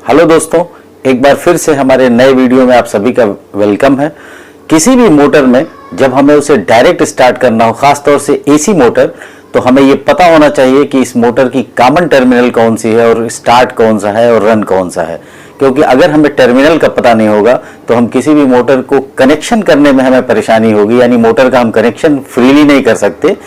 Hello दोस्तों, एक बार फिर से हमारे नए वीडियो में आप सभी का वेलकम है। किसी भी मोटर में जब हमें उसे डायरेक्ट स्टार्ट करना हो, खासतौर से एसी मोटर, तो हमें ये पता होना चाहिए कि इस मोटर की कॉमन टर्मिनल कौन सी है और स्टार्ट कौन सा है और रन कौन सा है। क्योंकि अगर हमें टर्मिनल का पता नहीं होगा तो हम किसी भी मोटर को कनेक्शन करने में हमें परेशानी होगी, यानी मोटर का हम कनेक्शन फ्रीली नहीं कर सकते।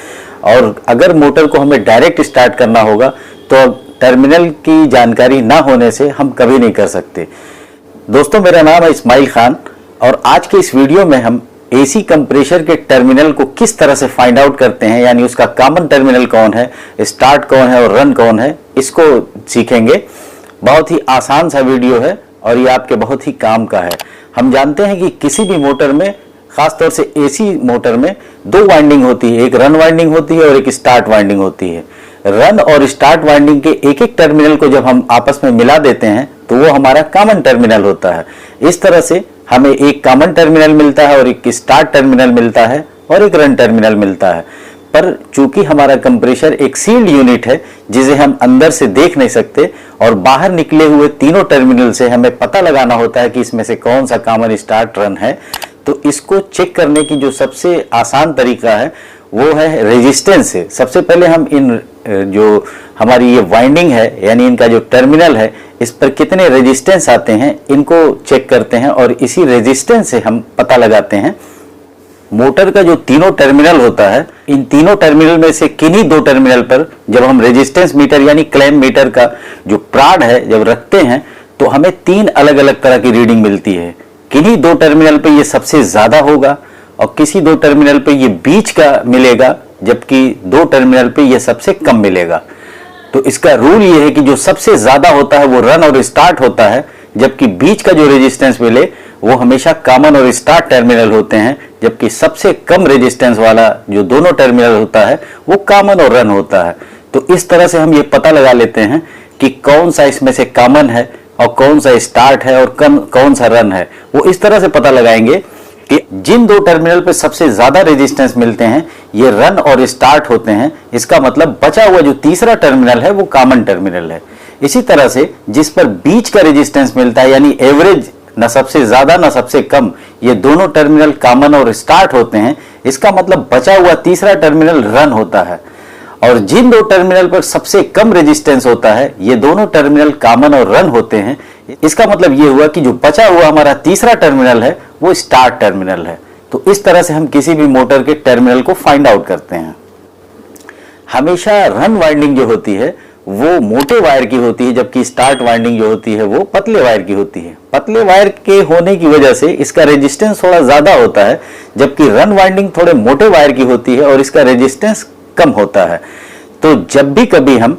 और अगर मोटर को हमें डायरेक्ट स्टार्ट करना होगा तो टर्मिनल की जानकारी ना होने से हम कभी नहीं कर सकते। दोस्तों, मेरा नाम है इस्माइल खान और आज के इस वीडियो में हम एसी कंप्रेसर के टर्मिनल को किस तरह से फाइंड आउट करते हैं, यानी उसका कॉमन टर्मिनल कौन है, स्टार्ट कौन है और रन कौन है, इसको सीखेंगे। बहुत ही आसान सा वीडियो है और ये आपके बहुत ही काम का है। हम जानते हैं कि किसी भी मोटर में, खासतौर से एसी मोटर में, दो वाइंडिंग होती है, एक रन वाइंडिंग होती है और एक स्टार्ट वाइंडिंग होती है। रन और स्टार्ट वाइंडिंग के एक एक टर्मिनल को जब हम आपस में मिला देते हैं तो वो हमारा कॉमन टर्मिनल होता है। इस तरह से हमें एक कॉमन टर्मिनल मिलता है और एक स्टार्ट टर्मिनल मिलता है और एक रन टर्मिनल मिलता है। पर चूंकि हमारा कंप्रेसर एक सील्ड यूनिट है जिसे हम अंदर से देख नहीं सकते और बाहर निकले हुए तीनों टर्मिनल से हमें पता लगाना होता है कि इसमें से कौन सा कॉमन स्टार्ट रन है, तो इसको चेक करने की जो सबसे आसान तरीका है वो है रेजिस्टेंस से। सबसे पहले हम इन जो हमारी ये वाइंडिंग है, यानी इनका जो टर्मिनल है, इस पर कितने रेजिस्टेंस आते हैं इनको चेक करते हैं और इसी रेजिस्टेंस से हम पता लगाते हैं मोटर का जो तीनों टर्मिनल होता है, इन तीनों टर्मिनल में से किन्हीं दो टर्मिनल पर जब हम रेजिस्टेंस मीटर यानी क्लैंप मीटर का जो प्राड है जब रखते हैं तो हमें तीन अलग अलग तरह की रीडिंग मिलती है। किन्हीं दो टर्मिनल पे ये सबसे ज्यादा होगा और किसी दो टर्मिनल पे ये बीच का मिलेगा, जबकि दो टर्मिनल पे ये सबसे कम मिलेगा। तो इसका रूल ये है कि जो सबसे ज्यादा होता है वो रन और स्टार्ट होता है, जबकि बीच का जो रेजिस्टेंस मिले वो हमेशा कॉमन और स्टार्ट टर्मिनल होते हैं, जबकि सबसे कम रेजिस्टेंस वाला जो दोनों टर्मिनल होता है वो कॉमन और रन होता है। तो इस तरह से हम ये पता लगा लेते हैं कि कौन सा इसमें से कॉमन है और कौन सा स्टार्ट है और कौन सा रन है। वो इस तरह से पता लगाएंगे कि जिन दो टर्मिनल पे सबसे ज्यादा रेजिस्टेंस मिलते हैं ये रन और स्टार्ट होते हैं, इसका मतलब बचा हुआ जो तीसरा टर्मिनल है वो कॉमन टर्मिनल है। इसी तरह से जिस पर बीच का रेजिस्टेंस मिलता है, यानी एवरेज, ना सबसे ज्यादा ना सबसे कम, ये दोनों टर्मिनल कॉमन और स्टार्ट होते हैं, इसका मतलब बचा हुआ तीसरा टर्मिनल रन होता है। और जिन दो टर्मिनल पर सबसे कम रेजिस्टेंस होता है ये दोनों टर्मिनल कॉमन और रन होते हैं, इसका मतलब ये हुआ कि जो बचा हुआ हमारा तीसरा टर्मिनल है वो स्टार्ट टर्मिनल है। तो इस तरह से हम किसी भी मोटर के टर्मिनल को फाइंड आउट करते हैं। हमेशा रन वाइंडिंग जो होती है वो मोटे वायर की होती है, जबकि स्टार्ट वाइंडिंग जो होती है वो पतले वायर की होती है। पतले वायर के होने की वजह से इसका रेजिस्टेंस थोड़ा ज्यादा होता है, जबकि रन वाइंडिंग थोड़े मोटे वायर की होती है और इसका रेजिस्टेंस कम होता है। तो जब भी कभी हम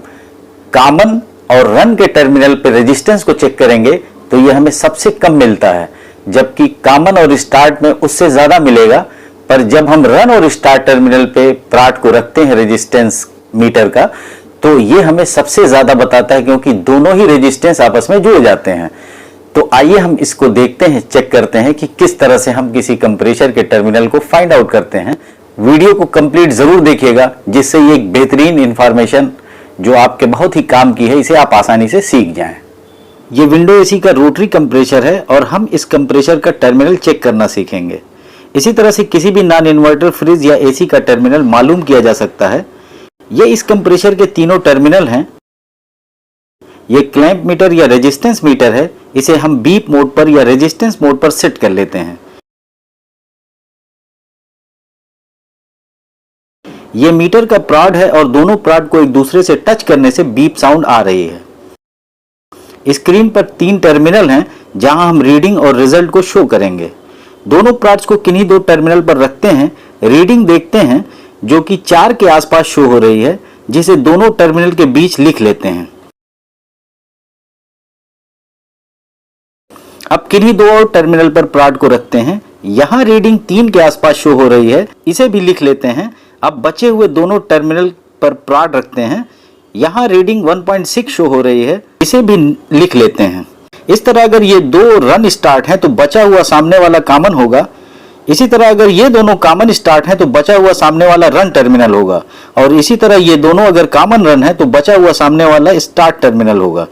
कॉमन और रन के टर्मिनल पे रेजिस्टेंस को चेक करेंगे तो ये हमें सबसे कम मिलता है, जबकि कॉमन और स्टार्ट में उससे ज्यादा मिलेगा। पर जब हम रन और स्टार्ट टर्मिनल पे प्राड को रखते हैं रेजिस्टेंस मीटर का, तो ये हमें सबसे ज्यादा बताता है, क्योंकि दोनों ही रेजिस्टेंस आपस में जुड़ जाते हैं। तो आइए हम इसको देखते हैं, चेक करते हैं कि किस तरह से हम किसी कंप्रेसर के टर्मिनल को फाइंड आउट करते हैं। वीडियो को कंप्लीट जरूर देखिएगा, जिससे ये एक बेहतरीन इंफॉर्मेशन जो आपके बहुत ही काम की है इसे आप आसानी से सीख जाएं। ये विंडो एसी का रोटरी कंप्रेसर है और हम इस कंप्रेसर का टर्मिनल चेक करना सीखेंगे। इसी तरह से किसी भी नॉन इन्वर्टर फ्रिज या एसी का टर्मिनल मालूम किया जा सकता है। ये इस कंप्रेसर के तीनों टर्मिनल हैं। ये क्लैंप मीटर या रेजिस्टेंस मीटर है, इसे हम बीप मोड पर या रेजिस्टेंस मोड पर सेट कर लेते हैं। ये मीटर का प्राड है और दोनों प्राड को एक दूसरे से टच करने से बीप साउंड आ रही है। स्क्रीन पर तीन टर्मिनल हैं जहां हम रीडिंग और रिजल्ट को शो करेंगे। दोनों प्राड्स को किन्हीं दो टर्मिनल पर रखते हैं, रीडिंग देखते हैं जो कि 4 के आसपास शो हो रही है, जिसे दोनों टर्मिनल के बीच लिख लेते हैं। अब किन्हीं दो और टर्मिनल पर प्राड को रखते हैं, यहां रीडिंग 3 के आसपास शो हो रही है, इसे भी लिख लेते हैं। अब बचे हुए दोनों टर्मिनल पर प्राड रखते हैं, यहां रीडिंग 1.6 शो हो रही है, इसे भी लिख लेते हैं। इस तरह अगर ये दो रन स्टार्ट हैं तो बचा हुआ सामने वाला कॉमन होगा। इसी तरह अगर ये दोनों कॉमन स्टार्ट हैं तो बचा हुआ सामने वाला रन टर्मिनल होगा, और इसी तरह ये दोनों अगर कॉमन रन है तो बचा हुआ सामने वाला स्टार्ट टर्मिनल होगा।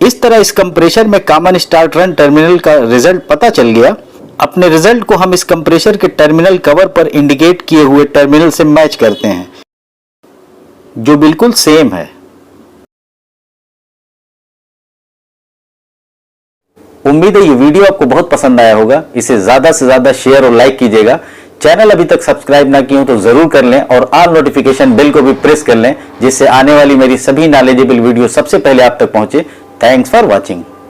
इस तरह इस कंप्रेसर में कॉमन स्टार्ट रन टर्मिनल का रिजल्ट पता चल गया। अपने रिजल्ट को हम इस कंप्रेसर के टर्मिनल कवर पर इंडिकेट किए हुए टर्मिनल से मैच करते हैं, जो बिल्कुल सेम है। उम्मीद है ये वीडियो आपको बहुत पसंद आया होगा। इसे ज्यादा से ज्यादा शेयर और लाइक कीजिएगा। चैनल अभी तक सब्सक्राइब ना किए हो तो जरूर कर लें और ऑल नोटिफिकेशन बेल को भी प्रेस कर लें, जिससे आने वाली मेरी सभी नॉलेजेबल वीडियो सबसे पहले आप तक पहुंचे। Thanks for watching.